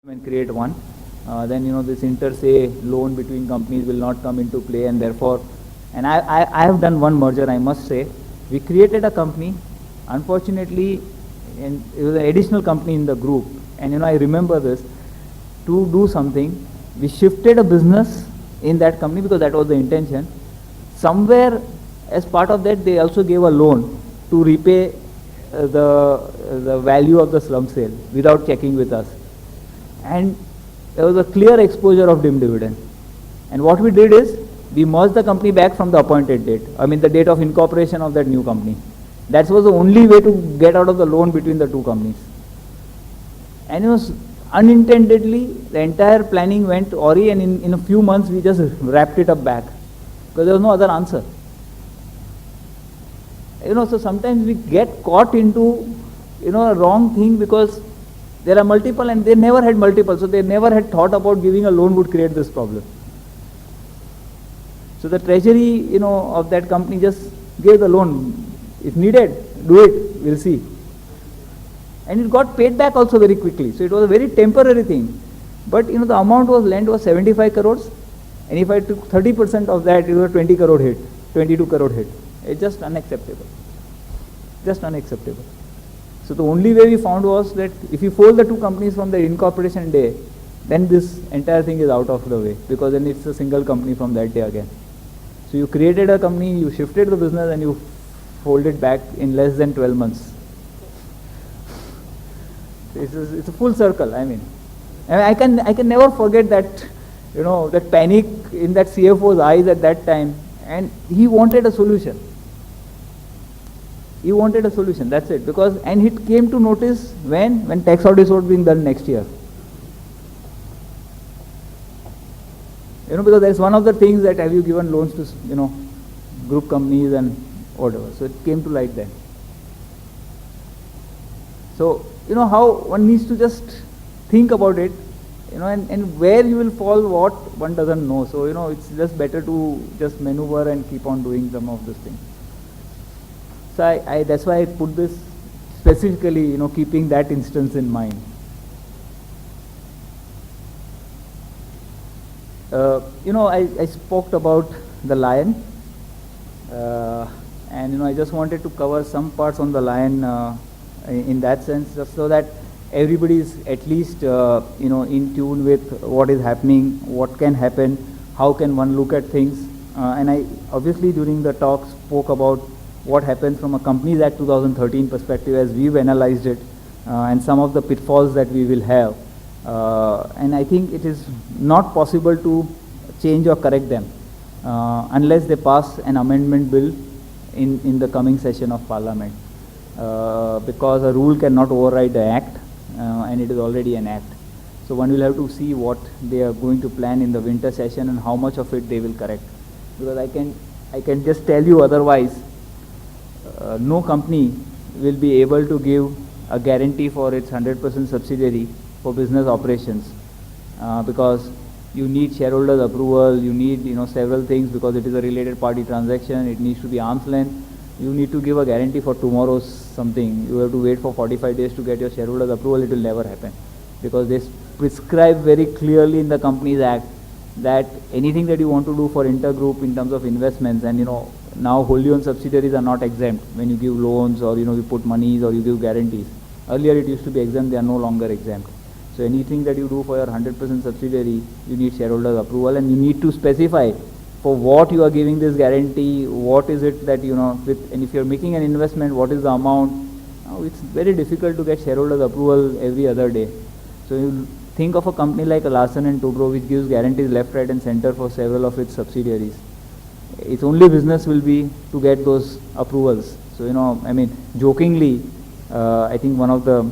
and create one. Then this inter se loan between companies will not come into play, and therefore, and I have done one merger, I must say. We created a company, unfortunately, and it was an additional company in the group, and I remember this, to do something, we shifted a business in that company because that was the intention. Somewhere as part of that they also gave a loan to repay the value of the slump sale without checking with us. And there was a clear exposure of dim dividend. And what we did is, we merged the company back from the appointed date. I mean the date of incorporation of that new company. That was the only way to get out of the loan between the two companies. And it was unintendedly, the entire planning went awry, and in a few months we just wrapped it up back. Because there was no other answer. So sometimes we get caught into, a wrong thing because there are multiple, and they never had multiple, so they never had thought about giving a loan would create this problem. So the treasury, of that company just gave the loan. If needed, do it, we'll see. And it got paid back also very quickly. So it was a very temporary thing. But, the amount was lent was 75 crores. And if I took 30% of that, it was a 20 crore hit, 22 crore hit. It's just unacceptable. Just unacceptable. So the only way we found was that if you fold the two companies from the incorporation day, then this entire thing is out of the way, because then it's a single company from that day again. So you created a company, you shifted the business, and you folded back in less than 12 months. It's a full circle. I can never forget that, that panic in that CFO's eyes at that time, and he wanted a solution. He wanted a solution, that's it. And he came to notice when tax audits were being done next year. Because that's one of the things that have you given loans to, group companies and whatever. So it came to light then. So, how one needs to just think about it, and where you will fall, what one doesn't know. So, it's just better to just maneuver and keep on doing some of these things. So that's why I put this specifically, keeping that instance in mind. I spoke about the lion, and I just wanted to cover some parts on the lion in that sense, just so that everybody is at least in tune with what is happening, what can happen, how can one look at things. And I obviously during the talk spoke about what happens from a Companies Act 2013 perspective as we've analyzed it, and some of the pitfalls that we will have. And I think it is not possible to change or correct them unless they pass an amendment bill in the coming session of Parliament, because a rule cannot override the act, and it is already an act. So one will have to see what they are going to plan in the winter session and how much of it they will correct. Because I can just tell you otherwise, no company will be able to give a guarantee for its 100% subsidiary for business operations, because you need shareholders approval, you need several things, because it is a related party transaction, it needs to be arm's length. You need to give a guarantee for tomorrow's something, you have to wait for 45 days to get your shareholders approval. It will never happen, because they prescribe very clearly in the Companies Act that anything that you want to do for intergroup in terms of investments, and now wholly owned subsidiaries are not exempt when you give loans, or you put monies, or you give guarantees. Earlier it used to be exempt, they are no longer exempt. So anything that you do for your 100% subsidiary, you need shareholders approval, and you need to specify for what you are giving this guarantee, what is it that and if you are making an investment, what is the amount. Now it's very difficult to get shareholders approval every other day. So you think of a company like Larsen & Toubro, which gives guarantees left, right and center for several of its subsidiaries. Its only business will be to get those approvals. So jokingly, I think one of the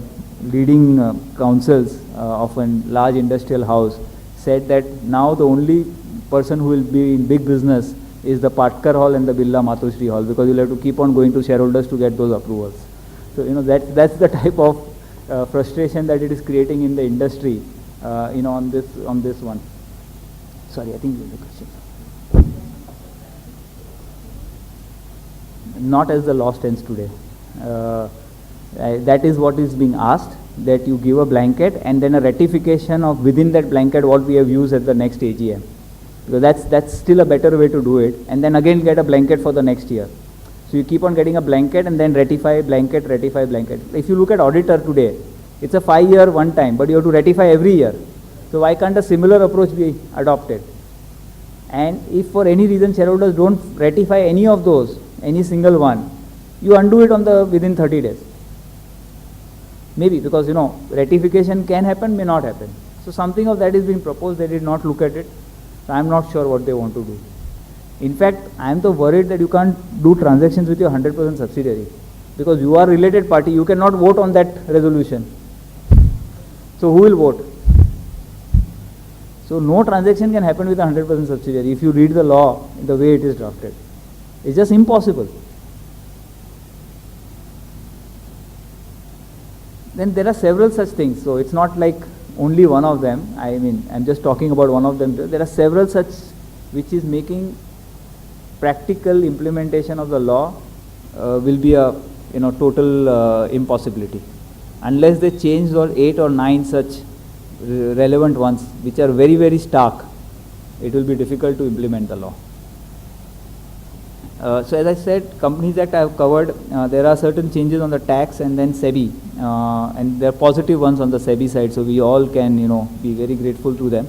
leading counsels of a large industrial house said that now the only person who will be in big business is the Patkar Hall and the Birla Matoshri Hall, because you'll have to keep on going to shareholders to get those approvals. So that's the type of frustration that it is creating in the industry, on this one. Sorry, I think you have a question. Not as the law stands today. That is what is being asked. that you give a blanket and then a ratification of within that blanket what we have used at the next AGM. Because that's still a better way to do it, and then again get a blanket for the next year. So you keep on getting a blanket and then ratify blanket, ratify blanket. If you look at auditor today, it's a 5-year one time, but you have to ratify every year. So why can't a similar approach be adopted? And if for any reason shareholders don't ratify any of those, any single one, you undo it on the within 30 days. Maybe, because ratification can happen, may not happen. So something of that is being proposed. They did not look at it. So I am not sure what they want to do. In fact, I am so worried that you can't do transactions with your 100% subsidiary, because you are related party. You cannot vote on that resolution. So who will vote? So no transaction can happen with a 100% subsidiary if you read the law in the way it is drafted. It's just impossible. Then there are several such things. So it's not like only one of them. I mean, I'm just talking about one of them. There are several such which is making practical implementation of the law will be a total impossibility. Unless they change or 8 or 9 such relevant ones which are very, very stark, it will be difficult to implement the law. So as I said, Companies Act I have covered. There are certain changes on the tax and then SEBI, and there are positive ones on the SEBI side, so we all can be very grateful to them.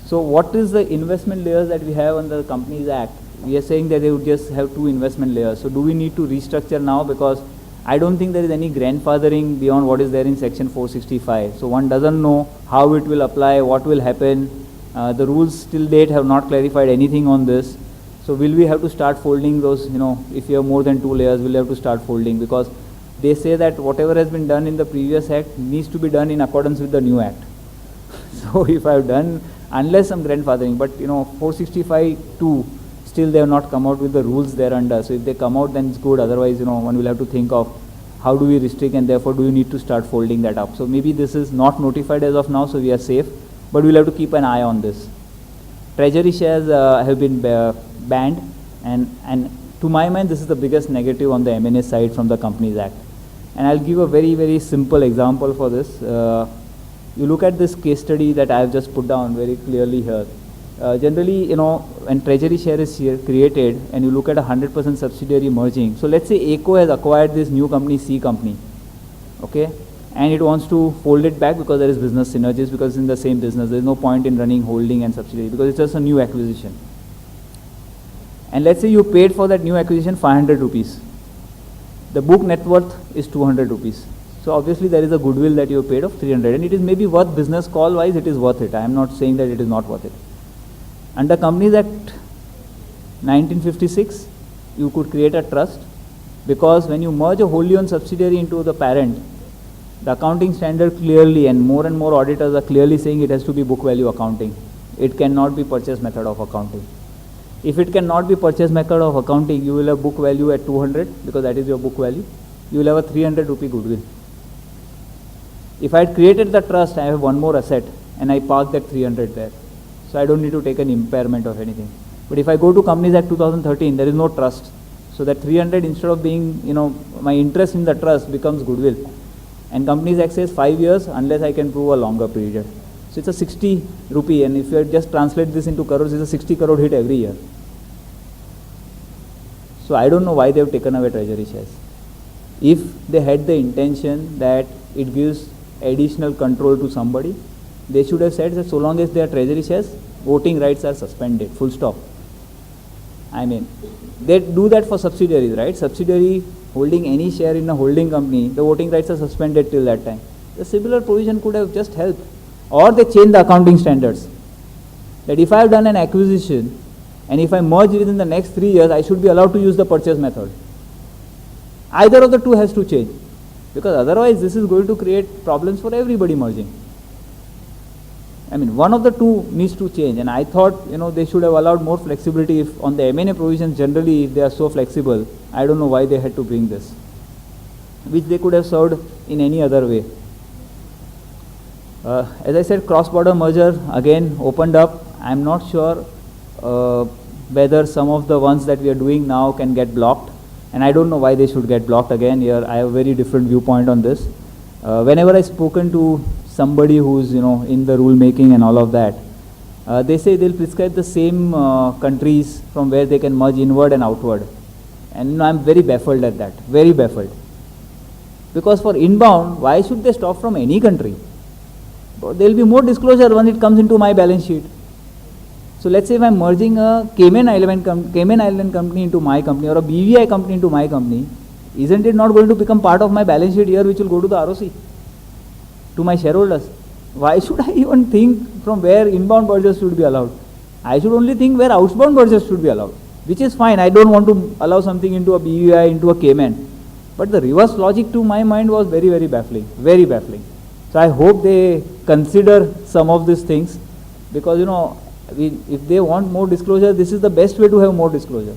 So what is the investment layers that we have on the Companies Act? We are saying that they would just have 2 investment layers. So do we need to restructure now? Because I don't think there is any grandfathering beyond what is there in section 465. So one doesn't know how it will apply, what will happen. The rules till date have not clarified anything on this. So will we have to start folding those, if you have more than 2 layers, we'll have to start folding, because they say that whatever has been done in the previous act needs to be done in accordance with the new act. So if I have done, unless some grandfathering, but 465(2), still they have not come out with the rules there under. So if they come out, then it's good. Otherwise, one will have to think of how do we restrict, and therefore do you need to start folding that up. So maybe this is not notified as of now, so we are safe, but we'll have to keep an eye on this. Treasury shares have been banned, and to my mind this is the biggest negative on the M&A side from the Companies Act. And I'll give a very, very simple example for this. You look at this case study that I have just put down very clearly here. Generally, when treasury share is created and you look at 100% subsidiary merging, so let's say ACO has acquired this new company, C company, okay, and it wants to fold it back because there is business synergies, because it's in the same business. There is no point in running holding and subsidiary because it's just a new acquisition. And let's say you paid for that new acquisition 500 rupees. The book net worth is 200 rupees. So obviously there is a goodwill that you have paid of 300, and it is maybe worth, business call wise it is worth it. I am not saying that it is not worth it. Under Companies Act 1956, you could create a trust, because when you merge a wholly owned subsidiary into the parent, the accounting standard clearly, and more auditors are clearly saying it has to be book value accounting. It cannot be purchase method of accounting. If it cannot be purchase method of accounting, you will have book value at 200, because that is your book value. You will have a 300 rupee goodwill. If I had created the trust, I have one more asset and I park that 300 there. So I don't need to take an impairment of anything. But if I go to Companies Act 2013, there is no trust. So that 300, instead of being, my interest in the trust becomes goodwill. And Companies Act says 5 years unless I can prove a longer period. So it's a 60 rupee, and if you just translate this into crores, it's a 60 crore hit every year. So I don't know why they have taken away treasury shares. If they had the intention that it gives additional control to somebody, they should have said that so long as they are treasury shares, voting rights are suspended, full stop. I mean, they do that for subsidiaries, right? Subsidiary holding any share in a holding company, the voting rights are suspended till that time. The similar provision could have just helped. Or they change the accounting standards. That if I have done an acquisition and if I merge within the next 3 years, I should be allowed to use the purchase method. Either of the two has to change, because otherwise this is going to create problems for everybody merging. I mean, one of the two needs to change, and I thought, they should have allowed more flexibility if on the M&A provisions generally, if they are so flexible. I don't know why they had to bring this, which they could have served in any other way. As I said, cross-border merger again opened up. I'm not sure whether some of the ones that we are doing now can get blocked. and I don't know why they should get blocked again. Here I have a very different viewpoint on this. Whenever I spoken to somebody who's in the rule making and all of that, they say they'll prescribe the same countries from where they can merge inward and outward, and I'm very baffled at that, very baffled. Because for inbound, why should they stop from any country? There will be more disclosure when it comes into my balance sheet. So let's say if I'm merging a Cayman Island company into my company, or a BVI company into my company, isn't it not going to become part of my balance sheet here, which will go to the ROC, to my shareholders? Why should I even think from where inbound mergers should be allowed? I should only think where outbound mergers should be allowed, which is fine. I don't want to allow something into a BVI, into a Cayman. But the reverse logic to my mind was very, very baffling, very baffling. So I hope they consider some of these things, because if they want more disclosure, this is the best way to have more disclosure.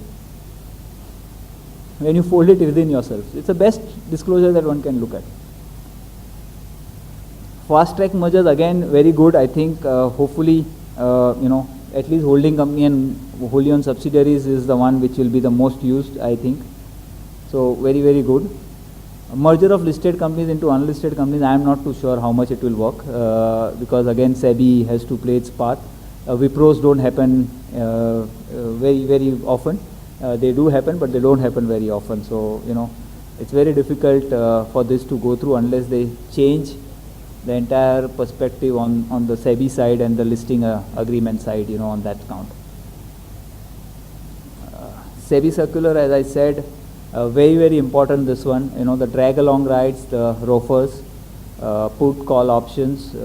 When you fold it within yourself, it's the best disclosure that one can look at. Fast track mergers, again, very good. I think hopefully at least holding company and wholly owned subsidiaries is the one which will be the most used, I think. So very, very good. A merger of listed companies into unlisted companies, I am not too sure how much it will work, because again SEBI has to play its part. Wipros don't happen very, very often. They do happen, but they don't happen very often. So it's very difficult for this to go through unless they change the entire perspective on the SEBI side and the listing agreement side, on that count. SEBI circular, as I said, very, very important, this one, the drag along rights, the ROFRs, put call options.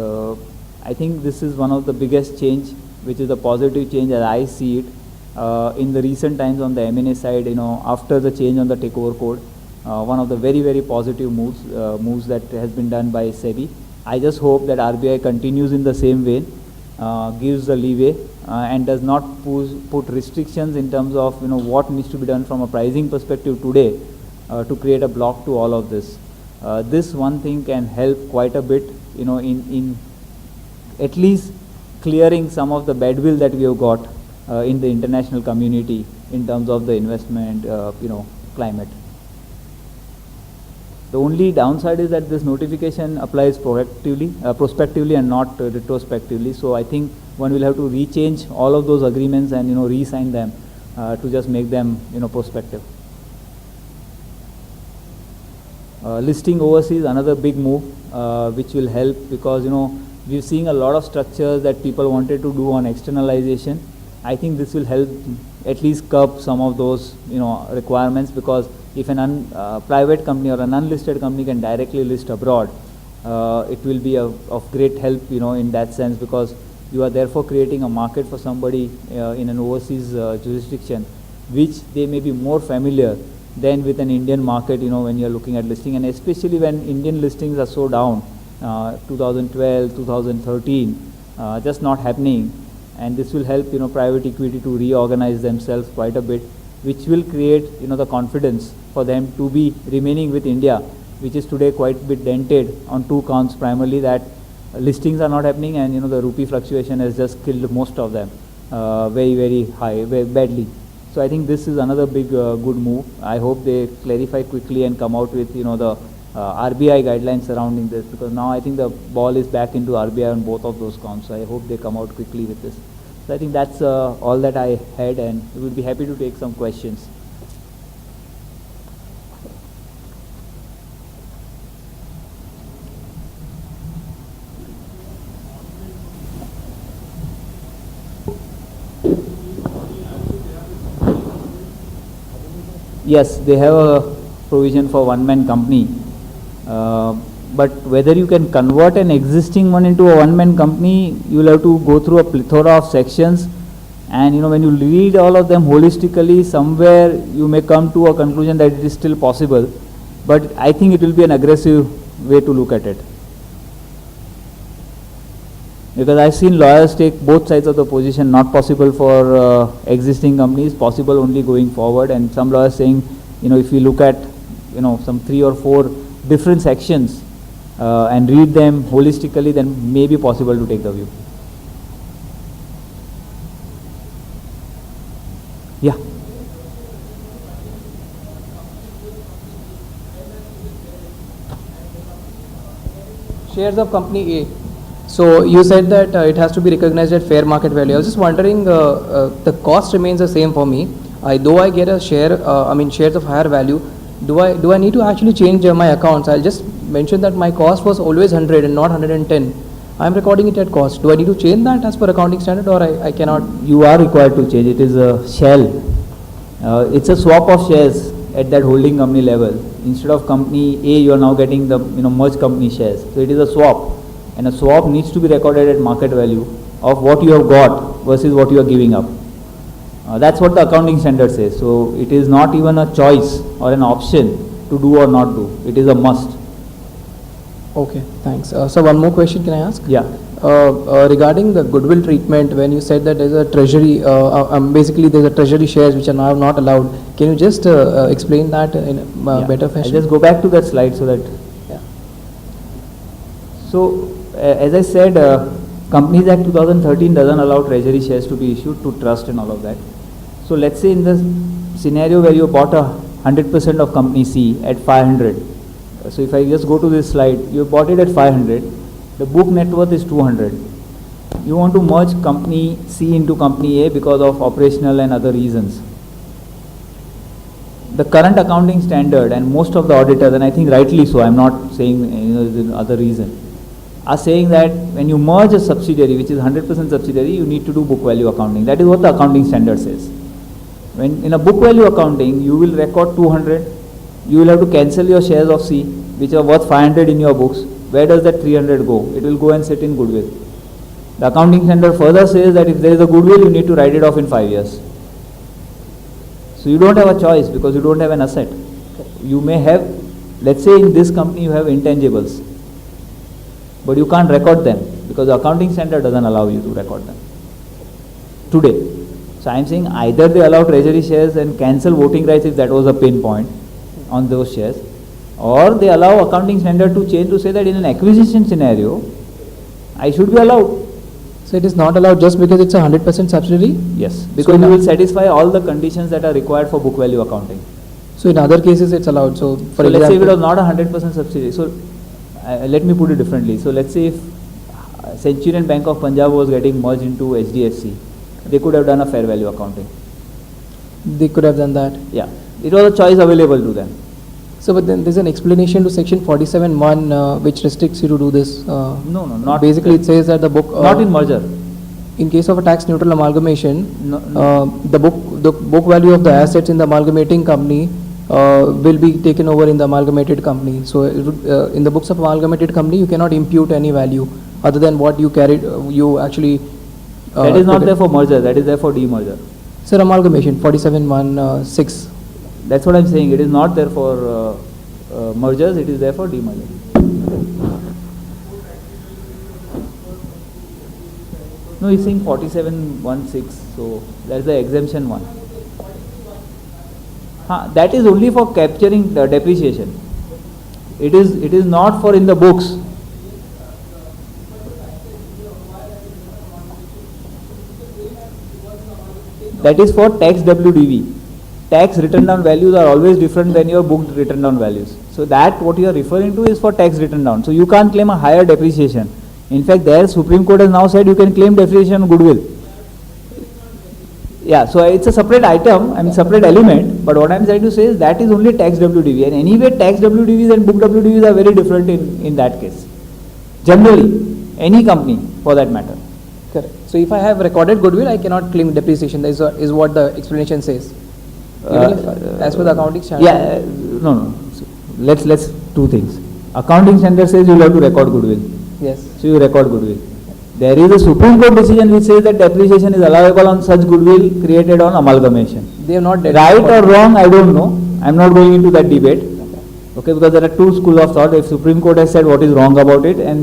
I think this is one of the biggest change, which is a positive change as I see it. In the recent times on the M&A side, after the change on the takeover code, one of the very, very positive moves that has been done by SEBI. I just hope that RBI continues in the same vein, gives the leeway, and does not put restrictions in terms of what needs to be done from a pricing perspective today to create a block to all of this. This one thing can help quite a bit, in at least clearing some of the badwill that we have got in the international community in terms of the investment climate. The only downside is that this notification applies prospectively and not retrospectively. So I think one will have to rechange all of those agreements and re-sign them to just make them prospective. Listing overseas, another big move which will help, because we're seeing a lot of structures that people wanted to do on externalization. I think this will help at least curb some of those requirements, because if a private company or an unlisted company can directly list abroad, it will be of great help in that sense, because you are therefore creating a market for somebody in an overseas jurisdiction, which they may be more familiar than with an Indian market when you are looking at listing, and especially when Indian listings are so down, 2012, 2013, just not happening. And this will help private equity to reorganize themselves quite a bit, which will create the confidence for them to be remaining with India, which is today quite a bit dented on two counts, primarily that listings are not happening, and the rupee fluctuation has just killed most of them very, very high, very badly. So I think this is another big good move. I hope they clarify quickly and come out with the RBI guidelines surrounding this, because now I think the ball is back into RBI on both of those counts. So I hope they come out quickly with this. So I think that's all that I had, and we would be happy to take some questions. Yes, they have a provision for one-man company, but whether you can convert an existing one into a one-man company, you will have to go through a plethora of sections, and when you read all of them holistically, somewhere you may come to a conclusion that it is still possible, but I think it will be an aggressive way to look at it. Because I've seen lawyers take both sides of the position, not possible for existing companies, possible only going forward, and some lawyers saying, if you look at, some 3 or 4 different sections and read them holistically, then may be possible to take the view. Yeah. Shares of company A. So you said that it has to be recognized at fair market value. I was just wondering, the cost remains the same for me. Though I get a share, shares of higher value. Do I need to actually change my accounts? I'll just mention that my cost was always 100 and not 110. I'm recording it at cost. Do I need to change that as per accounting standard, or I cannot? You are required to change. It is a shell. It's a swap of shares at that holding company level. Instead of company A, you are now getting the merged company shares. So it is a swap, and a swap needs to be recorded at market value of what you have got versus what you are giving up. That's what the accounting standard says. So it is not even a choice or an option to do or not do. It is a must. Okay, thanks. So one more question can I ask? Yeah. Regarding the goodwill treatment, when you said that there's a treasury, basically there's a treasury shares which are now not allowed. Can you just explain that in a better fashion? I'll just go back to that slide so that. Yeah. So as I said, Companies Act 2013 doesn't allow treasury shares to be issued to trust and all of that. So let's say in the scenario where you bought 100% of company C at 500. So if I just go to this slide, you bought it at 500. The book net worth is 200. You want to merge company C into company A because of operational and other reasons. The current accounting standard and most of the auditors, and I think rightly so, I'm not saying the other reason, are saying that when you merge a subsidiary which is 100% subsidiary, you need to do book value accounting. That is what the accounting standard says. When in a book value accounting, you will record 200, you will have to cancel your shares of C which are worth 500 in your books. Where does that 300 go? It will go and sit in goodwill. The accounting standard further says that if there is a goodwill, you need to write it off in 5 years. So you don't have a choice because you don't have an asset. You may have, let's say in this company you have intangibles, but you can't record them because the accounting standard doesn't allow you to record them today. So I am saying either they allow treasury shares and cancel voting rights if that was a pain point on those shares, or they allow accounting standard to change to say that in an acquisition scenario, I should be allowed. So it is not allowed just because it's a 100% subsidiary? Yes, because you will satisfy all the conditions that are required for book value accounting. So in other cases it's allowed. So for let's say if it was not a 100% subsidiary. So let me put it differently. So let's say if Centurion Bank of Punjab was getting merged into HDFC, they could have done a fair value accounting. They could have done that? Yeah, it was a choice available to them. So but then there's an explanation to section 47(1) which restricts you to do this. No, not. Basically it says that the book. Not in merger. In case of a tax neutral amalgamation, No. The book value of the assets in the amalgamating company will be taken over in the amalgamated company. So in the books of amalgamated company, you cannot impute any value other than what you carried. You actually. That is not there for merger. That is there for demerger. Sir, amalgamation 47(1)(6). That's what I'm saying. It is not there for mergers. It is there for demerger. No, he's saying 47(1)(6). So that's the exemption one. That is only for capturing the depreciation. It is not for in the books. That is for tax WDV. Tax written down values are always different than your booked written down values. So that what you are referring to is for tax written down. So you can't claim a higher depreciation. In fact, there Supreme Court has now said you can claim depreciation on goodwill. Yeah, so it's a separate item, separate element, but what I am trying to say is that is only tax WDV, and anyway tax WDVs and book WDVs are very different in that case. Generally, any company for that matter. Correct. So if I have recorded goodwill, I cannot claim depreciation. That is what the explanation says. As per the accounting standard. Yeah, no. So let's two things. Accounting standard says you have to record goodwill. Yes. So you record goodwill. There is a Supreme Court decision which says that depreciation is allowable on such goodwill created on amalgamation. They have not. Right or wrong, I don't know. I am not going into that debate. Okay, because there are two schools of thought. If Supreme Court has said what is wrong about it, and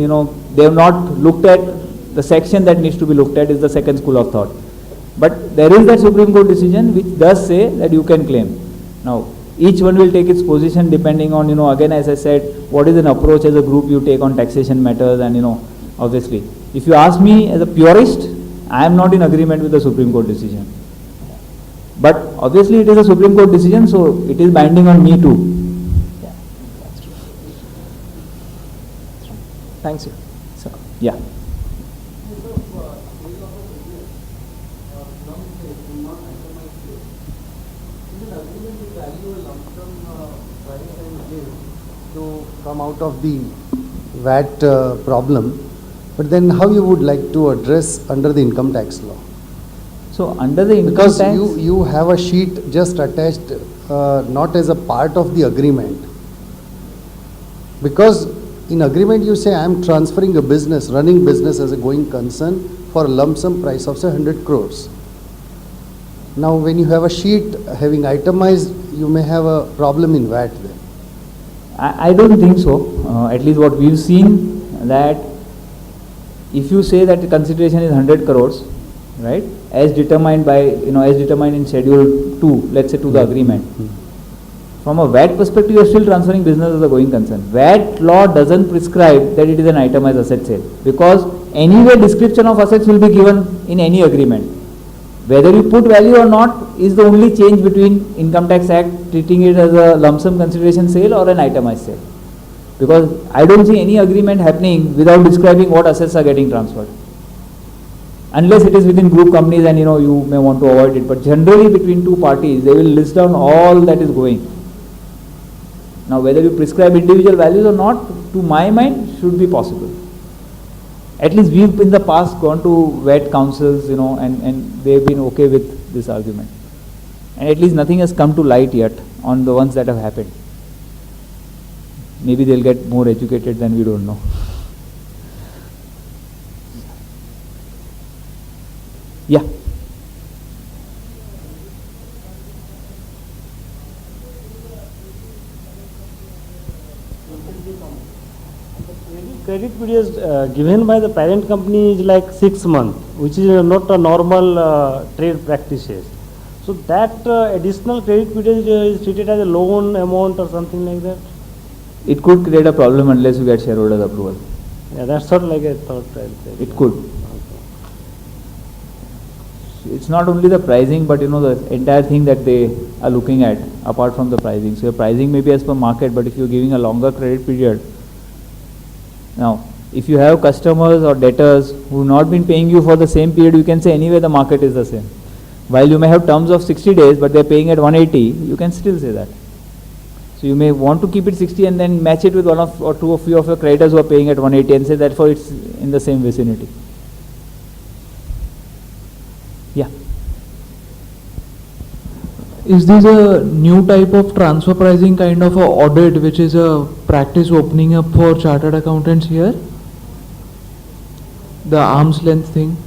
they have not looked at the section that needs to be looked at, is the second school of thought. But there is that Supreme Court decision which does say that you can claim. Now, each one will take its position depending on, again as I said, what is an approach as a group you take on taxation matters, and obviously. If you ask me as a purist, I am not in agreement with the Supreme Court decision. But obviously it is a Supreme Court decision, so it is binding on me too. Thanks, sir. Sir. Yeah. To come out of the VAT problem, but then how you would like to address under the income tax law? So under the income Because tax, you have a sheet just attached, not as a part of the agreement. Because in agreement you say I am transferring a business, running business as a going concern for a lump sum price of say 100 crores. Now when you have a sheet having itemized, you may have a problem in VAT then. I don't think so. At least what we've seen, that if you say that the consideration is 100 crores, right, as determined by, as determined in Schedule 2, let's say to the agreement, from a VAT perspective, you are still transferring business as a going concern. VAT law doesn't prescribe that it is an itemized asset sale, because anyway description of assets will be given in any agreement. Whether you put value or not is the only change between Income Tax Act treating it as a lump sum consideration sale or an itemized sale. Because I don't see any agreement happening without describing what assets are getting transferred. Unless it is within group companies and you may want to avoid it. But generally between two parties, they will list down all that is going. Now whether you prescribe individual values or not, to my mind, should be possible. At least we've in the past gone to VAT councils, and they've been okay with this argument. And at least nothing has come to light yet on the ones that have happened. Maybe they'll get more educated than we don't know. Yeah. Credit period given by the parent company is like 6 months, which is not a normal trade practices. So that additional credit period is treated as a loan amount or something like that. It could create a problem unless you get shareholders approval. Yeah, that's not like I thought. It could. It's not only the pricing, but the entire thing that they are looking at apart from the pricing. So your pricing may be as per market, but if you're giving a longer credit period, now if you have customers or debtors who have not been paying you for the same period, you can say anyway the market is the same. While you may have terms of 60 days, but they're paying at 180, you can still say that. So you may want to keep it 60 and then match it with one of or two of few of your creditors who are paying at 180 and say therefore it's in the same vicinity. Yeah. Is this a new type of transfer pricing kind of a audit which is a practice opening up for chartered accountants here? The arm's length thing?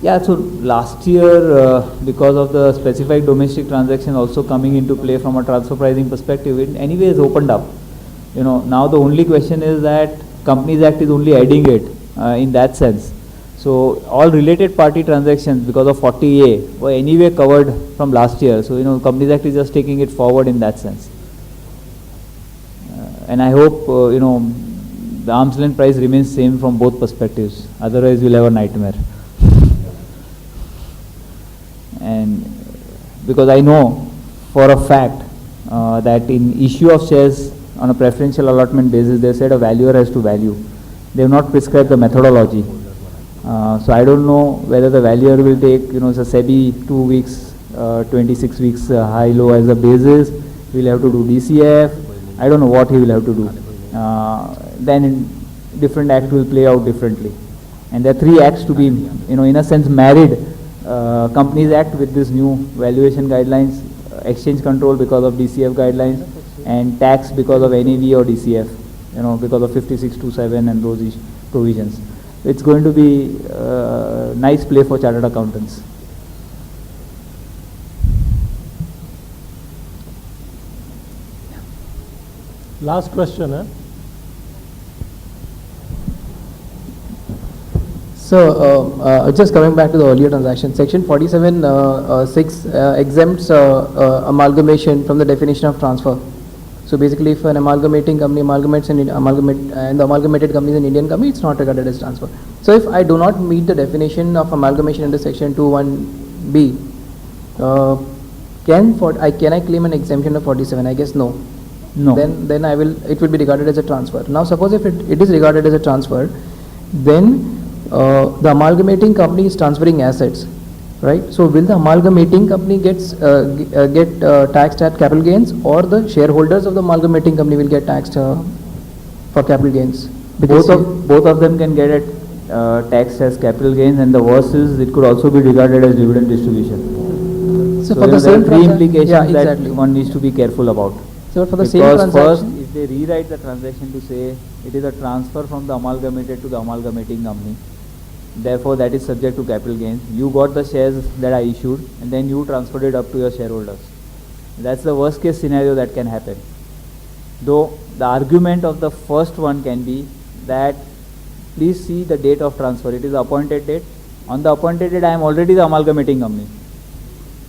Yeah, so last year because of the specified domestic transaction also coming into play from a transfer pricing perspective, it anyways opened up. Now the only question is that Companies Act is only adding it in that sense. So all related party transactions because of 40A were anyway covered from last year. So Companies Act is just taking it forward in that sense. And I hope the arm's length price remains same from both perspectives. Otherwise we'll have a nightmare. And because I know for a fact that in issue of shares on a preferential allotment basis, they said a valuer has to value. They have not prescribed the methodology. So I don't know whether the valuer will take, it's a SEBI 2 weeks, 26 weeks high-low as a basis. He will have to do DCF. I don't know what he will have to do. Then different acts will play out differently. And there are 3 acts to be, in a sense married. Companies Act with this new valuation guidelines, exchange control because of DCF guidelines, and tax because of NAV or DCF, because of 5627 and those provisions. It's going to be nice play for chartered accountants. Last question. So, just coming back to the earlier transaction, section 47(6) exempts amalgamation from the definition of transfer. So basically, if an amalgamating company amalgamates and the amalgamated company is an Indian company, it's not regarded as transfer. So if I do not meet the definition of amalgamation under section 21B, can I claim an exemption of 47? I guess no. No. Then it will be regarded as a transfer. Now suppose if it is regarded as a transfer, then the amalgamating company is transferring assets, right? So will the amalgamating company get taxed at capital gains, or the shareholders of the amalgamating company will get taxed for capital gains? Because Both of them can get it taxed as capital gains, and the worst is it could also be regarded as dividend distribution. So for you the know, there same are three implications yeah, that exactly. one needs to be careful about. So for the same Because transaction, first, if they rewrite the transaction to say it is a transfer from the amalgamated to the amalgamating company, therefore that is subject to capital gains. You got the shares that are issued, and then you transferred it up to your shareholders. That's the worst case scenario that can happen. Though the argument of the first one can be that please see the date of transfer. It is the appointed date. On the appointed date, I am already the amalgamating company.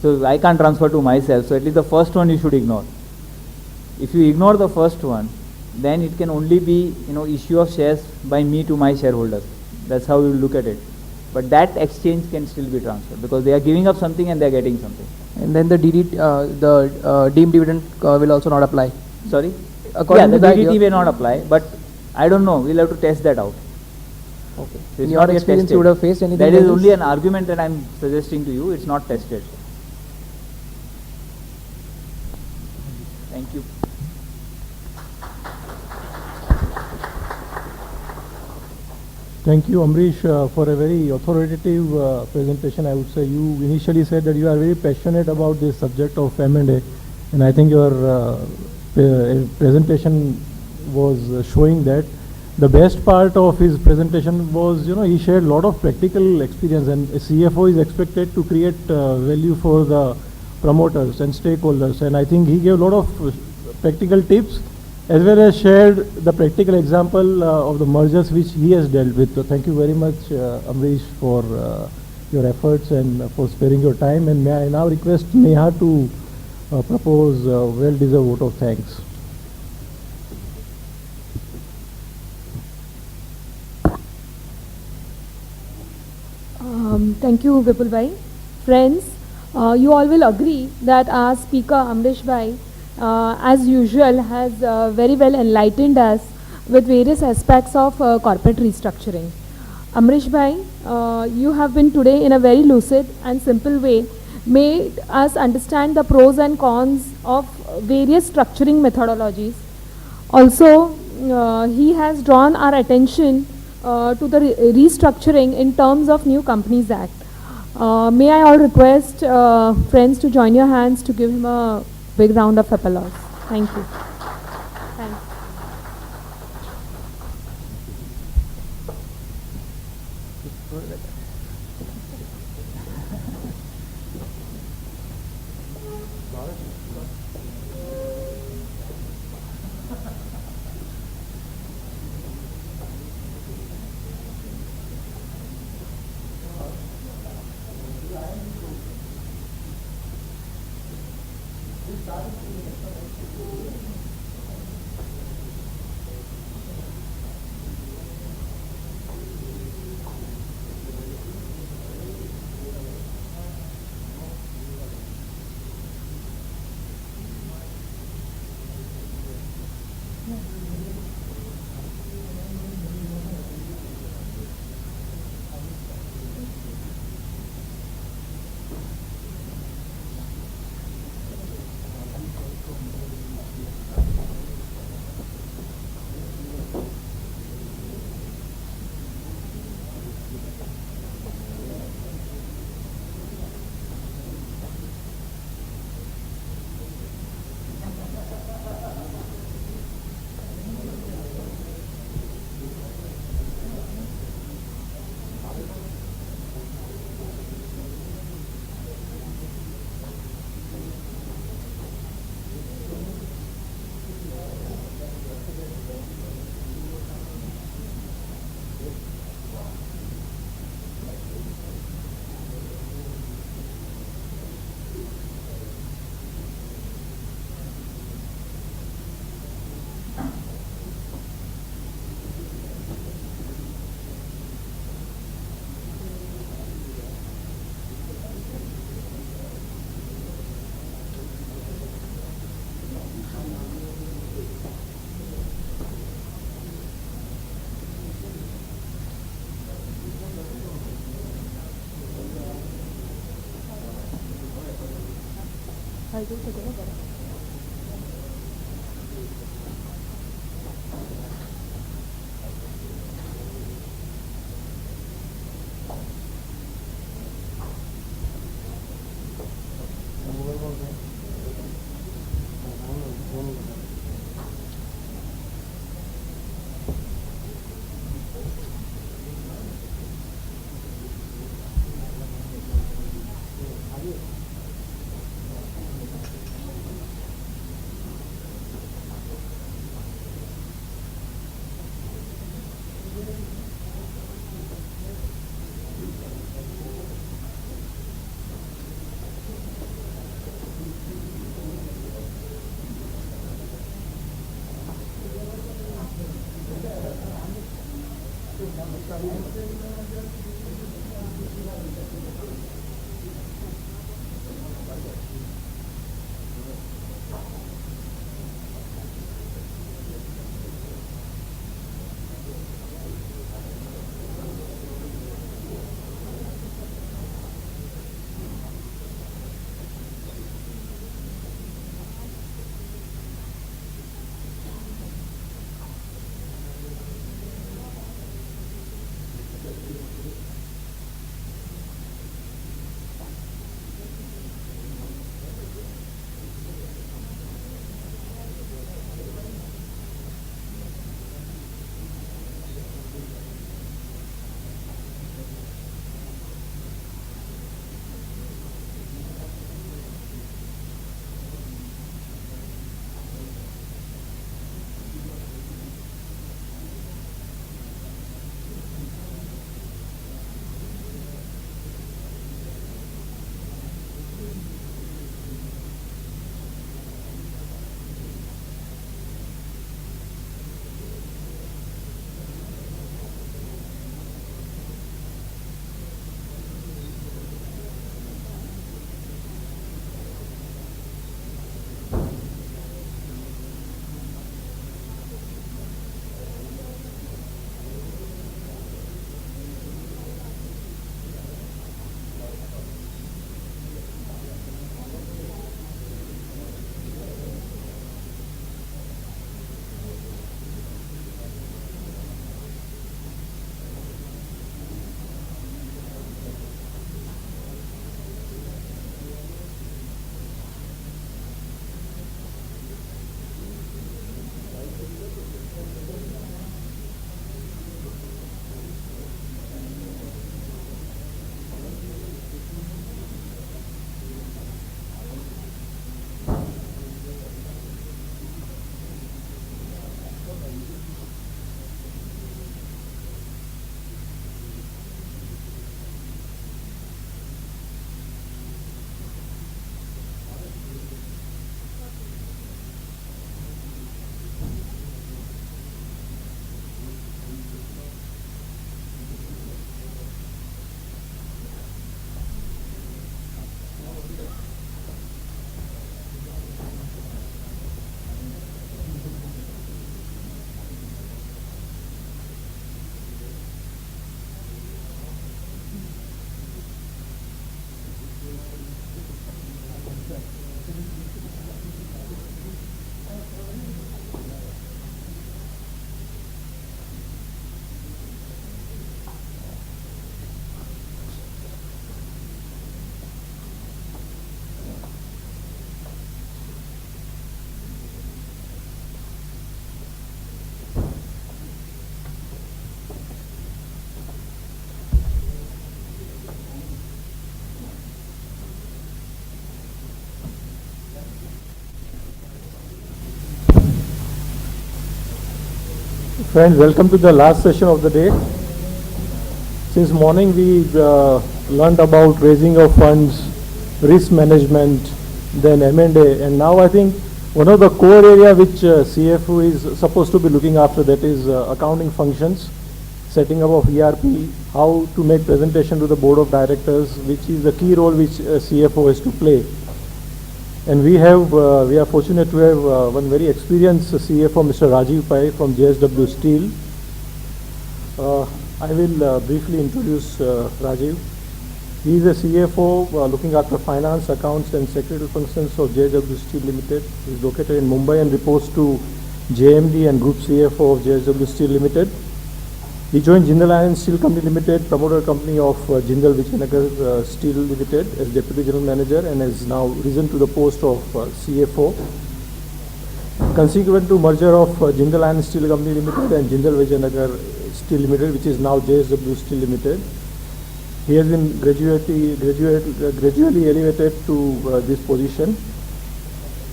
So I can't transfer to myself. So at least the first one you should ignore. If you ignore the first one, then it can only be issue of shares by me to my shareholders. That's how you look at it. But that exchange can still be transferred because they are giving up something and they are getting something. and then the deemed dividend will also not apply. Sorry? According the to that, DDT may not apply, but I don't know. We'll have to test that out. Okay. So In it's your not yet experience, you would tested. have faced anything That like is this? only an argument that I'm suggesting to you. It's not tested. Thank you. Thank you, Amrish, for a very authoritative presentation. I would say you initially said that you are very passionate about this subject of M&A, and I think your presentation was showing that. The best part of his presentation was, he shared a lot of practical experience, and a CFO is expected to create value for the promoters and stakeholders, and I think he gave a lot of practical tips as well as shared the practical example of the mergers which he has dealt with. So thank you very much, Amrish, for your efforts and for sparing your time. And may I now request Neha to propose a well-deserved vote of thanks. Thank you, Vipul Bhai. Friends, you all will agree that our speaker Amrish Bhai, as usual, has very well enlightened us with various aspects of corporate restructuring. Amrish Bhai, you have been today in a very lucid and simple way made us understand the pros and cons of various structuring methodologies. Also, he has drawn our attention to the restructuring in terms of New Companies Act. May I all request friends to join your hands to give him a big round of applause. Thank you. Thanks. Friends, welcome to the last session of the day. Since morning we learned about raising of funds, risk management, then M&A, and now I think one of the core area which CFO is supposed to be looking after, that is accounting functions, setting up of ERP, how to make presentation to the board of directors, which is the key role which CFO has to play. And we are fortunate to have one very experienced CFO, Mr. Rajiv Pai from JSW Steel. I will briefly introduce Rajiv. He is a CFO looking after finance, accounts and secretarial functions of JSW Steel Limited. He is located in Mumbai and reports to JMD and Group CFO of JSW Steel Limited. He joined Jindal Iron and Steel Company Limited, promoter company of Jindal Vijayanagar Steel Limited as Deputy General Manager and has now risen to the post of CFO. Consequent to merger of Jindal Iron and Steel Company Limited and Jindal Vijayanagar Steel Limited, which is now JSW Steel Limited, he has been gradually elevated to this position.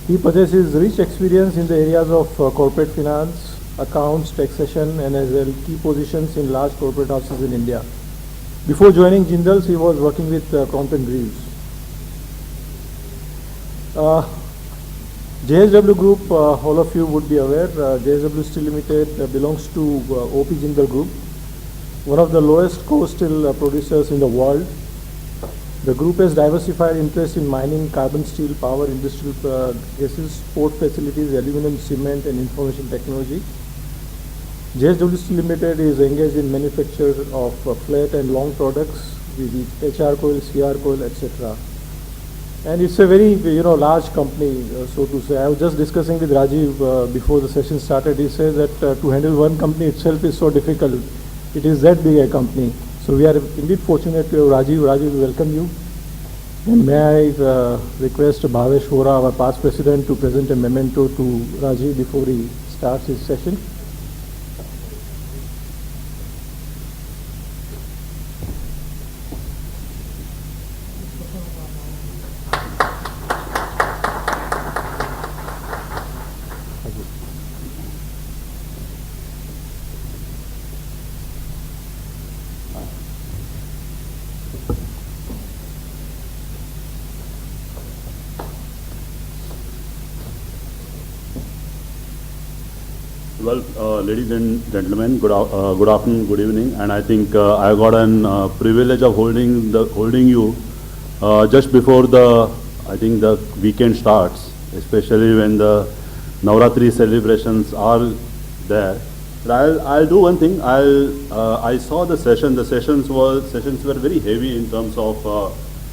He possesses rich experience in the areas of corporate finance, accounts, taxation and has held key positions in large corporate houses in India. Before joining Jindal, he was working with Crompton Greaves. JSW Group, all of you would be aware, JSW Steel Limited belongs to OP Jindal Group, one of the lowest cost steel producers in the world. The group has diversified interest in mining, carbon steel, power, industrial gases, port facilities, aluminum, cement and information technology. JSW Steel Limited is engaged in manufacture of flat and long products, with HR coil, CR coil, etc. And it's a very large company, so to say. I was just discussing with Rajiv before the session started. He says that to handle one company itself is so difficult. It is that big a company. So we are indeed fortunate to have Rajiv. Rajiv, we welcome you. And may I request Bhavesh Vora, our past president, to present a memento to Rajiv before he starts his session. Well, ladies and gentlemen, good afternoon, good evening, and I think I got an privilege of holding you just before the weekend starts, especially when the Navratri celebrations are there. But I'll do one thing. I saw the session. The sessions were very heavy in terms of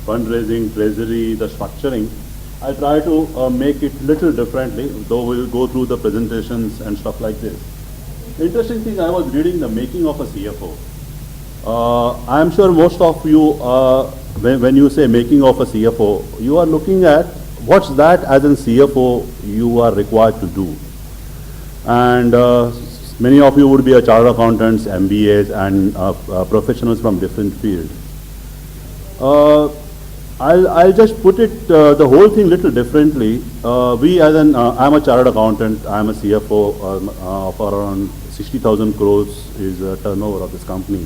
fundraising, treasury, the structuring. I try to make it little differently, though we'll go through the presentations and stuff like this. The interesting thing, I was reading the making of a CFO. I'm sure most of you, when you say making of a CFO, you are looking at what's that as a CFO you are required to do. And many of you would be a chartered accountants, MBAs, and professionals from different fields. I'll just put it the whole thing little differently. I'm a chartered accountant. I'm a CFO of around 60,000 crores is the turnover of this company.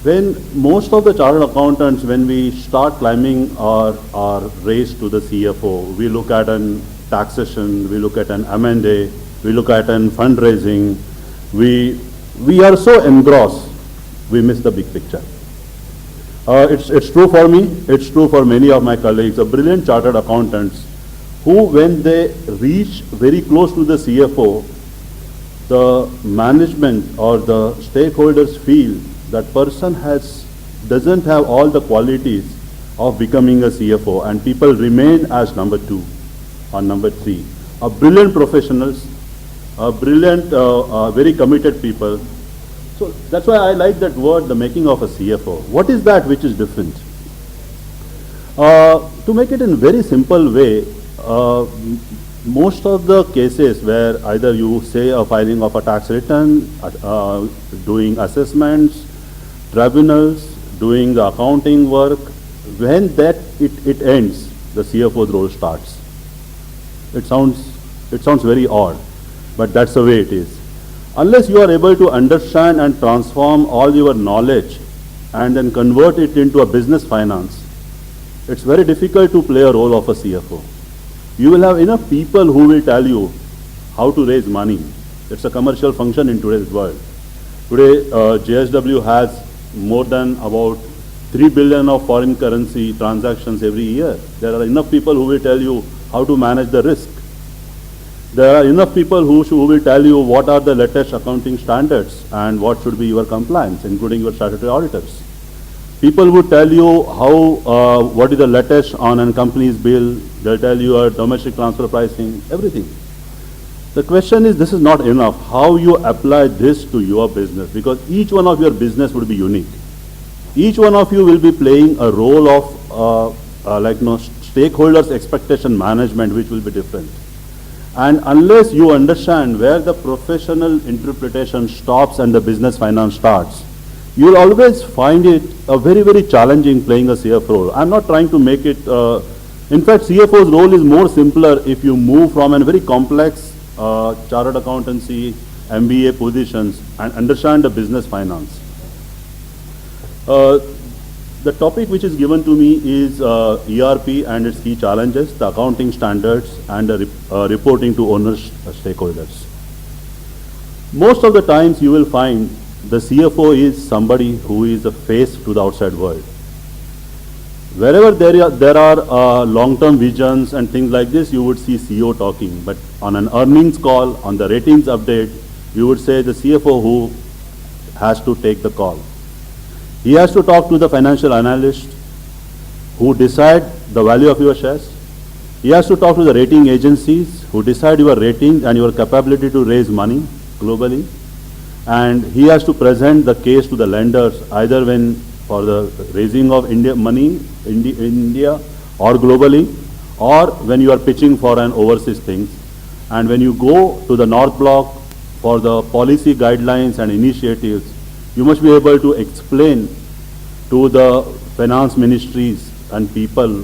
When most of the chartered accountants, when we start climbing our race to the CFO, we look at an taxation, we look at an M&A, we look at an fundraising. We are so engrossed, we miss the big picture. It's true for me, it's true for many of my colleagues, the brilliant chartered accountants who, when they reach very close to the CFO, the management or the stakeholders feel that person doesn't have all the qualities of becoming a CFO, and people remain as number 2 or number 3. Brilliant professionals, brilliant, very committed people. So that's why I like that word, the making of a CFO. What is that which is different? To make it in very simple way, most of the cases where either you say a filing of a tax return, doing assessments, tribunals, doing the accounting work, when it ends, the CFO's role starts. It sounds very odd, but that's the way it is. Unless you are able to understand and transform all your knowledge and then convert it into a business finance, it's very difficult to play a role of a CFO. You will have enough people who will tell you how to raise money. It's a commercial function in today's world. Today, JSW has more than about 3 billion of foreign currency transactions every year. There are enough people who will tell you how to manage the risk. There are enough people who will tell you what are the latest accounting standards and what should be your compliance, including your statutory auditors. People would tell you what is the latest on a company's bill. They'll tell you domestic transfer pricing, everything. The question is, this is not enough. How you apply this to your business? Because each one of your business would be unique. Each one of you will be playing a role of stakeholders' expectation management, which will be different. And unless you understand where the professional interpretation stops and the business finance starts, you will always find it a very, very challenging playing a CFO role. I'm not trying to make it, in fact, CFO's role is more simpler if you move from a very complex chartered accountancy, MBA positions and understand the business finance. The topic which is given to me is ERP and its key challenges, the accounting standards and the reporting to owners, stakeholders. Most of the times you will find the CFO is somebody who is a face to the outside world. Wherever there are long-term visions and things like this, you would see CEO talking. But on an earnings call, on the ratings update, you would say the CFO who has to take the call. He has to talk to the financial analyst who decide the value of your shares. He has to talk to the rating agencies who decide your rating and your capability to raise money globally. And he has to present the case to the lenders, either when for the raising of money in India or globally, or when you are pitching for an overseas things. And when you go to the North Block for the policy guidelines and initiatives, you must be able to explain to the finance ministries and people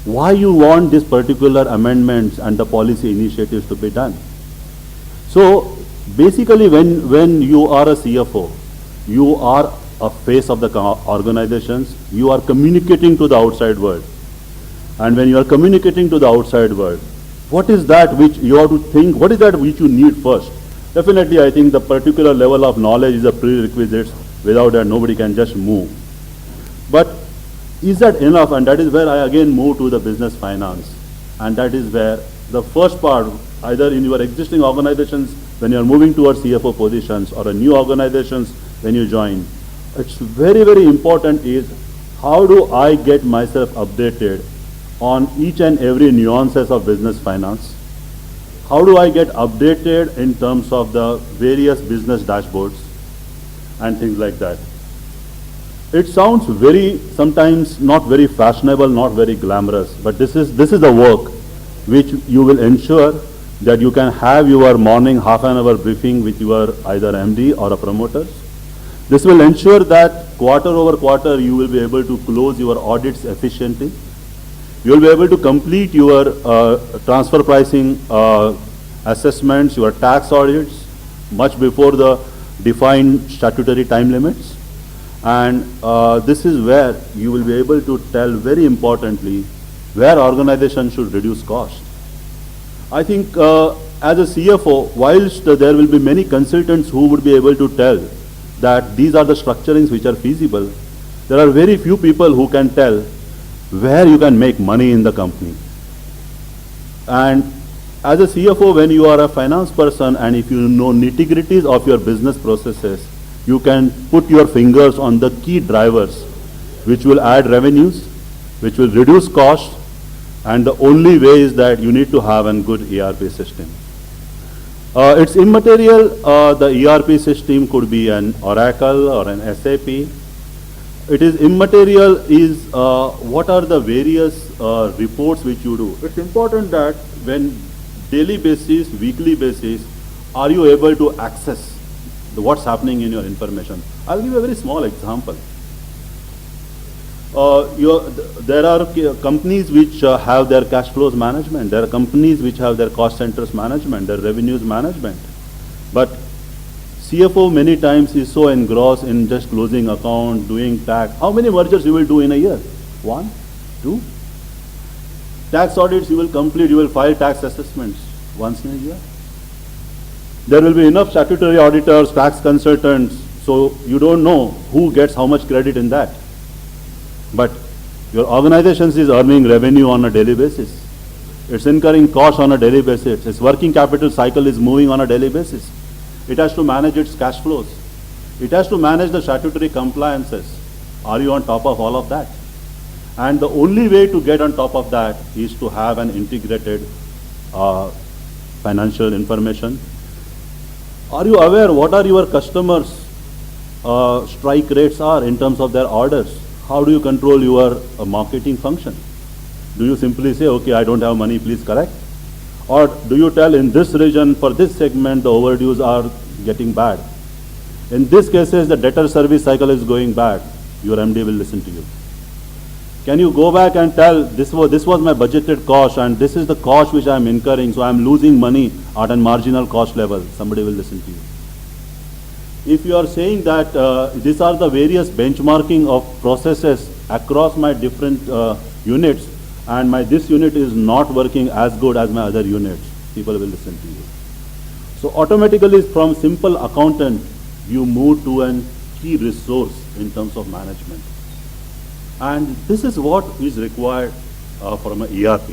why you want these particular amendments and the policy initiatives to be done. So basically when you are a CFO, you are a face of the organizations, you are communicating to the outside world. And when you are communicating to the outside world, what is that which you have to think, what is that which you need first? Definitely I think the particular level of knowledge is a prerequisite. Without that nobody can just move. But is that enough? And that is where I again move to the business finance. And that is where the first part, either in your existing organizations when you are moving towards CFO positions or a new organizations when you join, it's very, very important is how do I get myself updated on each and every nuances of business finance? How do I get updated in terms of the various business dashboards and things like that? It sounds very, sometimes not very fashionable, not very glamorous, but this is the work which you will ensure that you can have your morning half an hour briefing with your either MD or a promoters. This will ensure that quarter over quarter you will be able to close your audits efficiently. You will be able to complete your transfer pricing assessments, your tax audits much before the defined statutory time limits. And this is where you will be able to tell very importantly where organizations should reduce cost. I think as a CFO, whilst there will be many consultants who would be able to tell that these are the structurings which are feasible, there are very few people who can tell where you can make money in the company. And as a CFO, when you are a finance person and if you know nitty-gritties of your business processes, you can put your fingers on the key drivers which will add revenues, which will reduce costs, and the only way is that you need to have a good ERP system. It's immaterial, the ERP system could be an Oracle or an SAP. It is immaterial is what are the various reports which you do. It's important that when daily basis, weekly basis, are you able to access what's happening in your information. I'll give you a very small example. There are companies which have their cash flows management. There are companies which have their cost centers management, their revenues management. But CFO many times is so engrossed in just closing account, doing tax. How many mergers you will do in a year? 1, 2? Tax audits you will complete, you will file tax assessments once in a year. There will be enough statutory auditors, tax consultants, so you don't know who gets how much credit in that. But your organization is earning revenue on a daily basis. It's incurring costs on a daily basis. Its working capital cycle is moving on a daily basis. It has to manage its cash flows. It has to manage the statutory compliances. Are you on top of all of that? And the only way to get on top of that is to have an integrated financial information. Are you aware what are your customers' strike rates are in terms of their orders? How do you control your marketing function? Do you simply say, okay, I don't have money, please correct? Or do you tell in this region, for this segment, the overdues are getting bad? In these cases, the debtor service cycle is going bad. Your MD will listen to you. Can you go back and tell, this was my budgeted cost and this is the cost which I am incurring, so I am losing money at a marginal cost level? Somebody will listen to you. If you are saying that these are the various benchmarking of processes across my different units, and this unit is not working as good as my other units, people will listen to you. So automatically from simple accountant, you move to a key resource in terms of management. And this is what is required from an ERP.